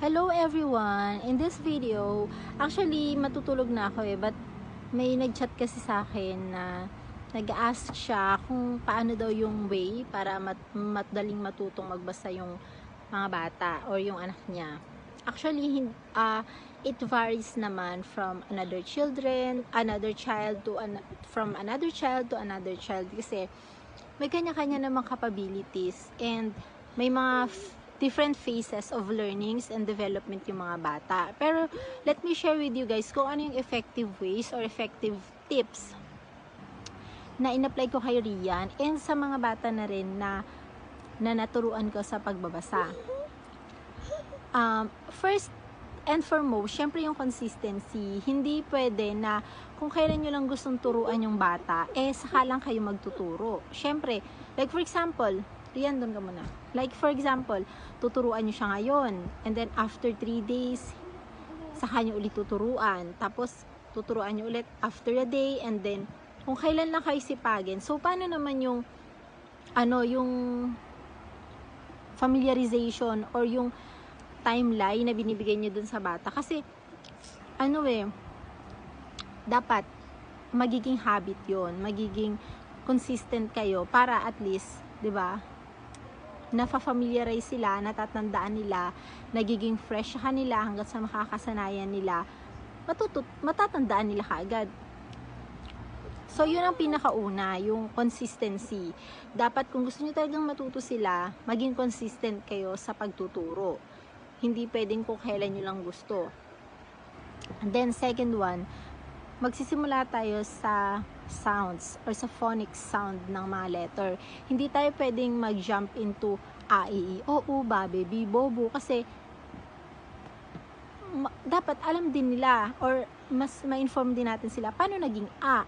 Hello everyone! In this video, actually matutulog na ako but may nag-chat kasi sa akin na nag-ask siya kung paano daw yung way para madaling matutong magbasa yung mga bata or yung anak niya. Actually, it varies naman from another child to another child kasi may kanya-kanya namang capabilities and may mga different phases of learnings and development yung mga bata. Pero let me share with you guys kung ano yung effective ways or effective tips na in-apply ko kay Rian and sa mga bata na rin na naturuan ko sa pagbabasa. First and foremost, syempre yung consistency. Hindi pwede na kung kailan nyo lang gustong turuan yung bata, saka lang kayo magtuturo. Syempre, like for example, Rian, doon ka muna. Like for example, tuturuan nyo siya ngayon, and then after 3 days, saka nyo ulit tuturuan. Tapos, tuturuan nyo ulit after a day, and then, kung kailan lang kayo sipagin. So, paano naman yung, yung familiarization or yung timeline na binibigay nyo dun sa bata? Kasi, dapat, magiging habit yon, magiging consistent kayo para at least, 'di ba? Nafa-familiarize sila, natatandaan nila, nagiging fresh sa kanila hanggang sa makakasanayan nila, matatandaan nila kaagad. So, yun ang pinakauna, yung consistency. Dapat kung gusto nyo talagang matuto sila, maging consistent kayo sa pagtuturo. Hindi pwedeng kung kailan nyo lang gusto. And then, second one, magsisimula tayo sa sounds or sa phonic sound ng mga letter. Hindi tayo pwedeng mag-jump into a, i, o, u, ba, be, bi, bobo kasi dapat alam din nila or mas ma-inform din natin sila paano naging a.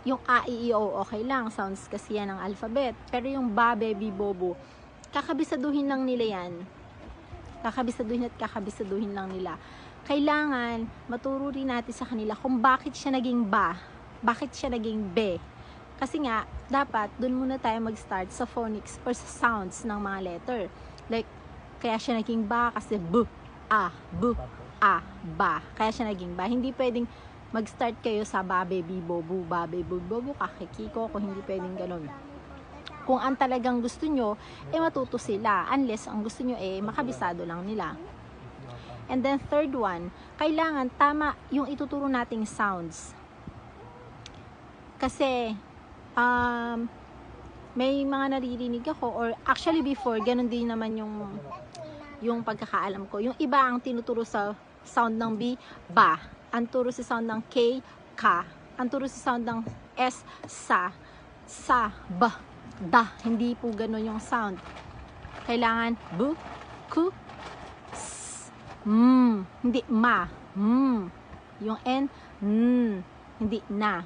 Yung a, i, o, okay lang, sounds kasi yan ng alphabet. Pero yung ba, be, bi, bobo, kakabisaduhin lang nila yan. Kakabisaduhin lang nila. Kailangan maturo rin natin sa kanila kung bakit siya naging ba, bakit siya naging be. Kasi nga, dapat dun muna tayo mag-start sa phonics or sa sounds ng mga letter. Like, kaya siya naging ba kasi b, a, ba. Kaya siya naging ba. Hindi pwedeng mag-start kayo sa ba, be, bi, bobo, kakikiko, kung hindi pwedeng ganun. Kung ang talagang gusto nyo, matuto sila. Unless ang gusto nyo, makabisado lang nila. And then third one, kailangan tama yung ituturo nating sounds. Kasi may mga naririnig ako or actually before ganun din naman yung pagkakaalam ko. Yung iba ang tinuturo sa sound ng B, ba. Ang turo sa sound ng K, ka. Ang turo sa sound ng S, sa, ba, da. Hindi po ganun yung sound. Kailangan b, ku, hindi ma, yung n, hindi na.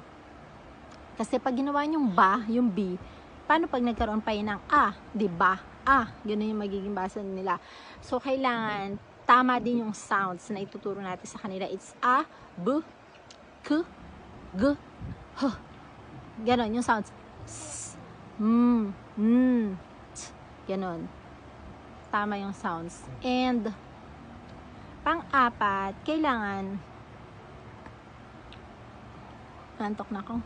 Kasi pag ginawa yung ba, yung b, paano pag nagkaroon pa yun ng a, di ba? Ganun yung magiging basa nila. So, kailangan tama din yung sounds na ituturo natin sa kanila. It's a, b, k, g, h. Ganun yung sounds. S, t. Ganun. Tama yung sounds. And, pang-apat, kailangan antok na ako.